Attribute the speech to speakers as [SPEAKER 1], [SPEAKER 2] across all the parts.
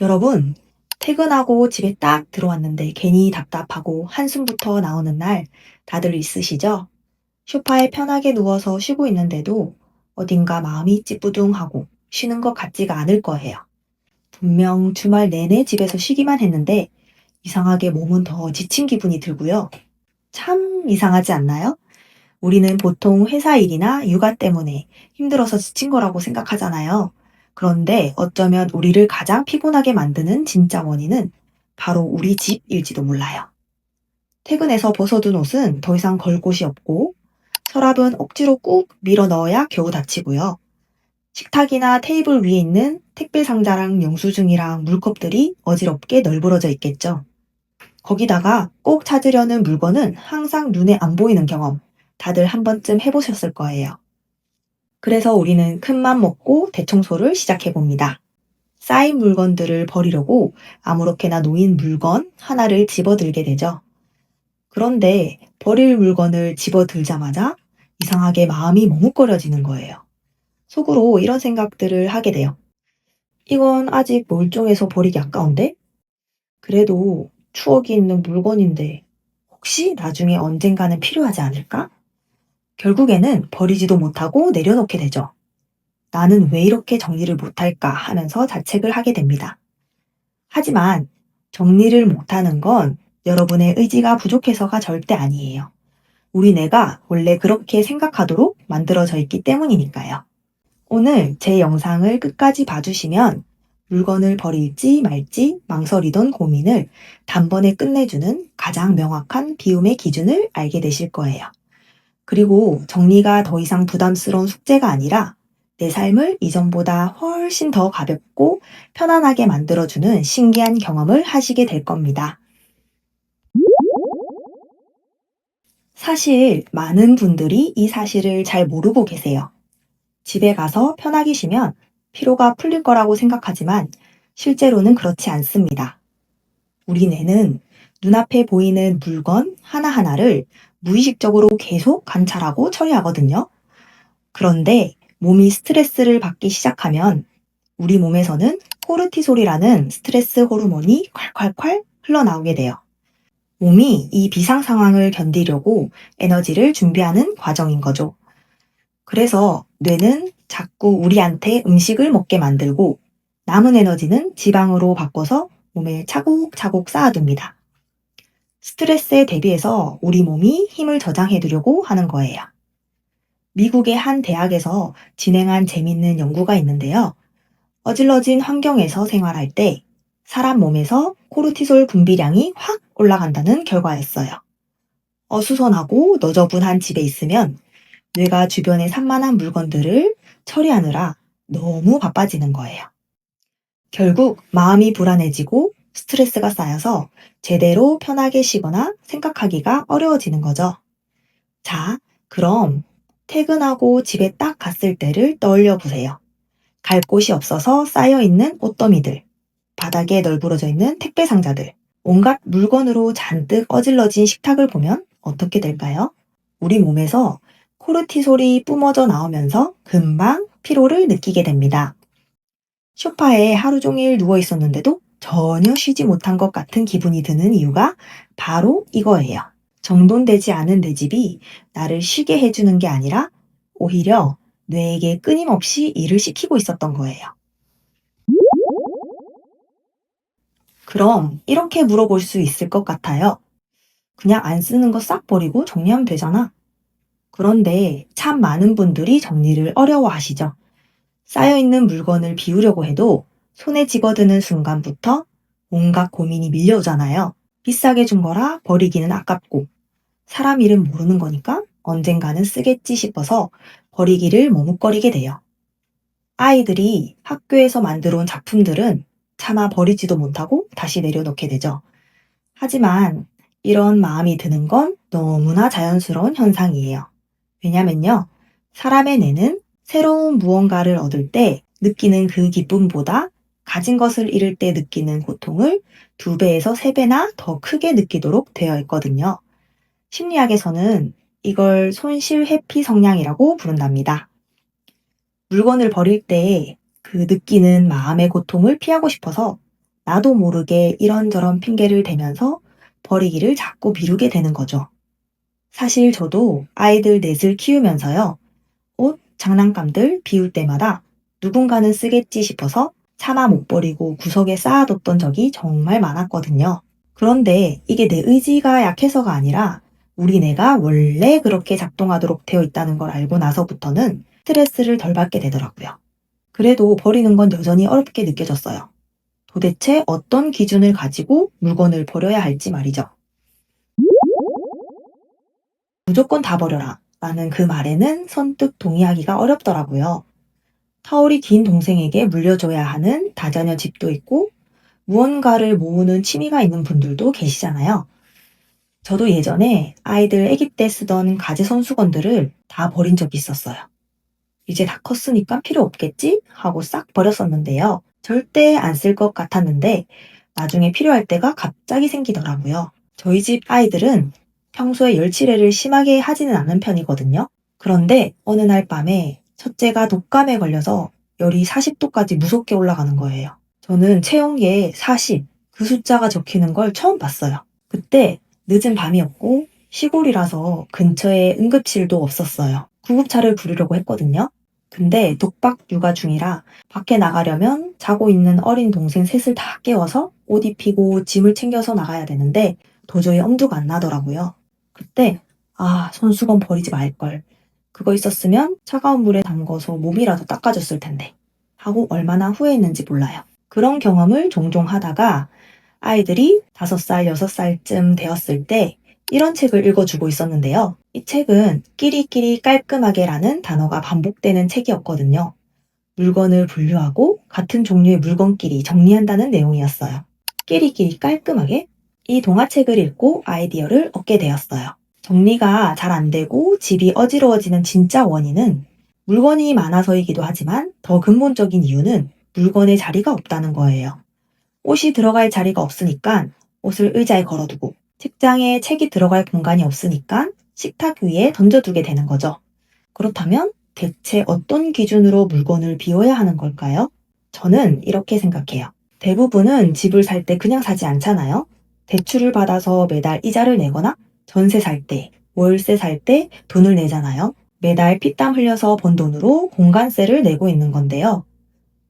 [SPEAKER 1] 여러분, 퇴근하고 집에 딱 들어왔는데 괜히 답답하고 한숨부터 나오는 날 다들 있으시죠? 소파에 편하게 누워서 쉬고 있는데도 어딘가 마음이 찌뿌둥하고 쉬는 것 같지가 않을 거예요. 분명 주말 내내 집에서 쉬기만 했는데 이상하게 몸은 더 지친 기분이 들고요. 참 이상하지 않나요? 우리는 보통 회사 일이나 육아 때문에 힘들어서 지친 거라고 생각하잖아요. 그런데 어쩌면 우리를 가장 피곤하게 만드는 진짜 원인은 바로 우리 집일지도 몰라요. 퇴근해서 벗어둔 옷은 더 이상 걸 곳이 없고, 서랍은 억지로 꾹 밀어 넣어야 겨우 닫히고요. 식탁이나 테이블 위에 있는 택배 상자랑 영수증이랑 물컵들이 어지럽게 널브러져 있겠죠. 거기다가 꼭 찾으려는 물건은 항상 눈에 안 보이는 경험, 다들 한 번쯤 해보셨을 거예요. 그래서 우리는 큰맘 먹고 대청소를 시작해 봅니다. 쌓인 물건들을 버리려고 아무렇게나 놓인 물건 하나를 집어들게 되죠. 그런데 버릴 물건을 집어들자마자 이상하게 마음이 머뭇거려지는 거예요. 속으로 이런 생각들을 하게 돼요. 이건 아직 멀쩡해서 버리기 아까운데? 그래도 추억이 있는 물건인데 혹시 나중에 언젠가는 필요하지 않을까? 결국에는 버리지도 못하고 내려놓게 되죠. 나는 왜 이렇게 정리를 못할까 하면서 자책을 하게 됩니다. 하지만 정리를 못하는 건 여러분의 의지가 부족해서가 절대 아니에요. 우리 뇌가 원래 그렇게 생각하도록 만들어져 있기 때문이니까요. 오늘 제 영상을 끝까지 봐주시면 물건을 버릴지 말지 망설이던 고민을 단번에 끝내주는 가장 명확한 비움의 기준을 알게 되실 거예요. 그리고 정리가 더 이상 부담스러운 숙제가 아니라 내 삶을 이전보다 훨씬 더 가볍고 편안하게 만들어주는 신기한 경험을 하시게 될 겁니다. 사실 많은 분들이 이 사실을 잘 모르고 계세요. 집에 가서 편하게 쉬면 피로가 풀릴 거라고 생각하지만 실제로는 그렇지 않습니다. 우리 뇌는 눈앞에 보이는 물건 하나하나를 무의식적으로 계속 관찰하고 처리하거든요. 그런데 몸이 스트레스를 받기 시작하면 우리 몸에서는 코르티솔이라는 스트레스 호르몬이 콸콸콸 흘러나오게 돼요. 몸이 이 비상 상황을 견디려고 에너지를 준비하는 과정인 거죠. 그래서 뇌는 자꾸 우리한테 음식을 먹게 만들고 남은 에너지는 지방으로 바꿔서 몸에 차곡차곡 쌓아둡니다. 스트레스에 대비해서 우리 몸이 힘을 저장해 두려고 하는 거예요. 미국의 한 대학에서 진행한 재밌는 연구가 있는데요. 어질러진 환경에서 생활할 때 사람 몸에서 코르티솔 분비량이 확 올라간다는 결과였어요. 어수선하고 너저분한 집에 있으면 뇌가 주변에 산만한 물건들을 처리하느라 너무 바빠지는 거예요. 결국 마음이 불안해지고 스트레스가 쌓여서 제대로 편하게 쉬거나 생각하기가 어려워지는 거죠. 자, 그럼 퇴근하고 집에 딱 갔을 때를 떠올려 보세요. 갈 곳이 없어서 쌓여있는 옷더미들, 바닥에 널브러져 있는 택배 상자들, 온갖 물건으로 잔뜩 어질러진 식탁을 보면 어떻게 될까요? 우리 몸에서 코르티솔이 뿜어져 나오면서 금방 피로를 느끼게 됩니다. 소파에 하루 종일 누워 있었는데도 전혀 쉬지 못한 것 같은 기분이 드는 이유가 바로 이거예요. 정돈되지 않은 내 집이 나를 쉬게 해주는 게 아니라 오히려 뇌에게 끊임없이 일을 시키고 있었던 거예요. 그럼 이렇게 물어볼 수 있을 것 같아요. 그냥 안 쓰는 거 싹 버리고 정리하면 되잖아. 그런데 참 많은 분들이 정리를 어려워하시죠. 쌓여있는 물건을 비우려고 해도 손에 집어드는 순간부터 온갖 고민이 밀려오잖아요. 비싸게 준 거라 버리기는 아깝고 사람 이름 모르는 거니까 언젠가는 쓰겠지 싶어서 버리기를 머뭇거리게 돼요. 아이들이 학교에서 만들어 온 작품들은 차마 버리지도 못하고 다시 내려놓게 되죠. 하지만 이런 마음이 드는 건 너무나 자연스러운 현상이에요. 왜냐면요, 사람의 뇌는 새로운 무언가를 얻을 때 느끼는 그 기쁨보다 가진 것을 잃을 때 느끼는 고통을 2배에서 3배나 더 크게 느끼도록 되어 있거든요. 심리학에서는 이걸 손실 회피 성향이라고 부른답니다. 물건을 버릴 때 그 느끼는 마음의 고통을 피하고 싶어서 나도 모르게 이런저런 핑계를 대면서 버리기를 자꾸 미루게 되는 거죠. 사실 저도 아이들 넷을 키우면서요. 옷, 장난감들 비울 때마다 누군가는 쓰겠지 싶어서 차마 못 버리고 구석에 쌓아뒀던 적이 정말 많았거든요. 그런데 이게 내 의지가 약해서가 아니라 우리 뇌가 원래 그렇게 작동하도록 되어 있다는 걸 알고 나서부터는 스트레스를 덜 받게 되더라고요. 그래도 버리는 건 여전히 어렵게 느껴졌어요. 도대체 어떤 기준을 가지고 물건을 버려야 할지 말이죠. 무조건 다 버려라 라는 그 말에는 선뜻 동의하기가 어렵더라고요. 터울이 긴 동생에게 물려줘야 하는 다자녀 집도 있고 무언가를 모으는 취미가 있는 분들도 계시잖아요. 저도 예전에 아이들 아기 때 쓰던 가재 손수건들을 다 버린 적이 있었어요. 이제 다 컸으니까 필요 없겠지? 하고 싹 버렸었는데요. 절대 안 쓸 것 같았는데 나중에 필요할 때가 갑자기 생기더라고요. 저희 집 아이들은 평소에 열치레를 심하게 하지는 않은 편이거든요. 그런데 어느 날 밤에 첫째가 독감에 걸려서 열이 40도까지 무섭게 올라가는 거예요. 저는 체온계에 40, 그 숫자가 적히는 걸 처음 봤어요. 그때 늦은 밤이었고 시골이라서 근처에 응급실도 없었어요. 구급차를 부르려고 했거든요. 근데 독박 육아 중이라 밖에 나가려면 자고 있는 어린 동생 셋을 다 깨워서 옷 입히고 짐을 챙겨서 나가야 되는데 도저히 엄두가 안 나더라고요. 그때 손수건 버리지 말걸. 그거 있었으면 차가운 물에 담궈서 몸이라도 닦아줬을 텐데 하고 얼마나 후회했는지 몰라요. 그런 경험을 종종 하다가 아이들이 5살, 6살쯤 되었을 때 이런 책을 읽어주고 있었는데요. 이 책은 끼리끼리 깔끔하게라는 단어가 반복되는 책이었거든요. 물건을 분류하고 같은 종류의 물건끼리 정리한다는 내용이었어요. 끼리끼리 깔끔하게? 이 동화책을 읽고 아이디어를 얻게 되었어요. 정리가 잘 안 되고 집이 어지러워지는 진짜 원인은 물건이 많아서이기도 하지만 더 근본적인 이유는 물건의 자리가 없다는 거예요. 옷이 들어갈 자리가 없으니까 옷을 의자에 걸어두고 책장에 책이 들어갈 공간이 없으니까 식탁 위에 던져두게 되는 거죠. 그렇다면 대체 어떤 기준으로 물건을 비워야 하는 걸까요? 저는 이렇게 생각해요. 대부분은 집을 살 때 그냥 사지 않잖아요. 대출을 받아서 매달 이자를 내거나 전세 살 때, 월세 살 때 돈을 내잖아요. 매달 피땀 흘려서 번 돈으로 공간세를 내고 있는 건데요.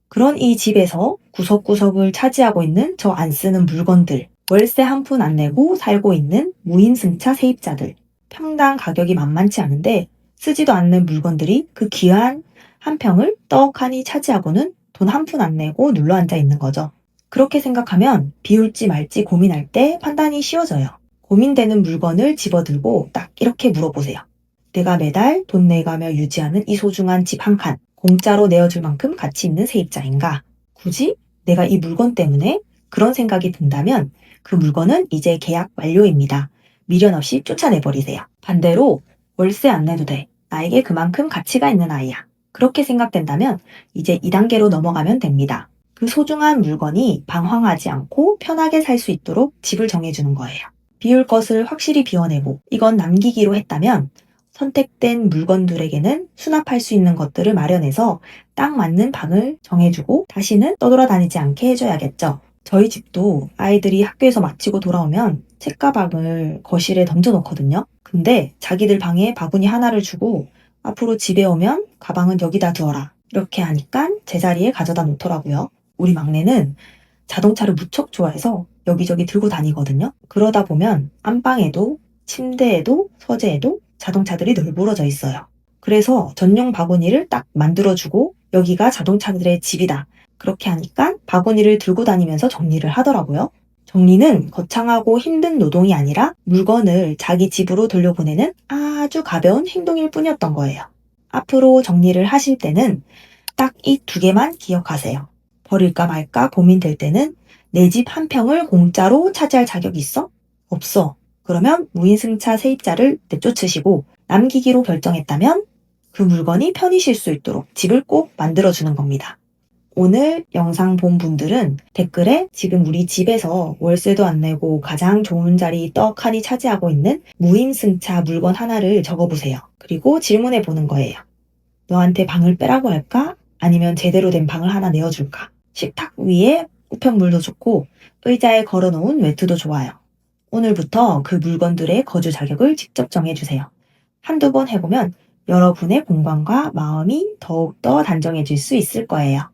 [SPEAKER 1] 그런 이 집에서 구석구석을 차지하고 있는 저 안 쓰는 물건들, 월세 한 푼 안 내고 살고 있는 무인승차 세입자들, 평당 가격이 만만치 않은데 쓰지도 않는 물건들이 그 귀한 한 평을 떡하니 차지하고는 돈 한 푼 안 내고 눌러앉아 있는 거죠. 그렇게 생각하면 비울지 말지 고민할 때 판단이 쉬워져요. 고민되는 물건을 집어들고 딱 이렇게 물어보세요. 내가 매달 돈 내가며 유지하는 이 소중한 집 한 칸, 공짜로 내어줄 만큼 가치 있는 세입자인가? 굳이 내가 이 물건 때문에 그런 생각이 든다면 그 물건은 이제 계약 완료입니다. 미련 없이 쫓아내버리세요. 반대로 월세 안 내도 돼. 나에게 그만큼 가치가 있는 아이야. 그렇게 생각된다면 이제 2단계로 넘어가면 됩니다. 그 소중한 물건이 방황하지 않고 편하게 살 수 있도록 집을 정해주는 거예요. 비울 것을 확실히 비워내고 이건 남기기로 했다면 선택된 물건들에게는 수납할 수 있는 것들을 마련해서 딱 맞는 방을 정해주고 다시는 떠돌아다니지 않게 해줘야겠죠. 저희 집도 아이들이 학교에서 마치고 돌아오면 책가방을 거실에 던져놓거든요. 근데 자기들 방에 바구니 하나를 주고 앞으로 집에 오면 가방은 여기다 두어라. 이렇게 하니까 제자리에 가져다 놓더라고요. 우리 막내는 자동차를 무척 좋아해서 여기저기 들고 다니거든요. 그러다 보면 안방에도 침대에도 서재에도 자동차들이 널브러져 있어요. 그래서 전용 바구니를 딱 만들어주고 여기가 자동차들의 집이다. 그렇게 하니까 바구니를 들고 다니면서 정리를 하더라고요. 정리는 거창하고 힘든 노동이 아니라 물건을 자기 집으로 돌려보내는 아주 가벼운 행동일 뿐이었던 거예요. 앞으로 정리를 하실 때는 딱 이 2개만 기억하세요. 버릴까 말까 고민될 때는 내 집 한 평을 공짜로 차지할 자격이 있어? 없어. 그러면 무인승차 세입자를 내쫓으시고 남기기로 결정했다면 그 물건이 편히 쉴 수 있도록 집을 꼭 만들어주는 겁니다. 오늘 영상 본 분들은 댓글에 지금 우리 집에서 월세도 안 내고 가장 좋은 자리 떡하니 차지하고 있는 무임승차 물건 하나를 적어보세요. 그리고 질문해 보는 거예요. 너한테 방을 빼라고 할까? 아니면 제대로 된 방을 하나 내어줄까? 식탁 위에 우편물도 좋고 의자에 걸어놓은 외투도 좋아요. 오늘부터 그 물건들의 거주 자격을 직접 정해주세요. 한두 번 해보면 여러분의 공간과 마음이 더욱더 단정해질 수 있을 거예요.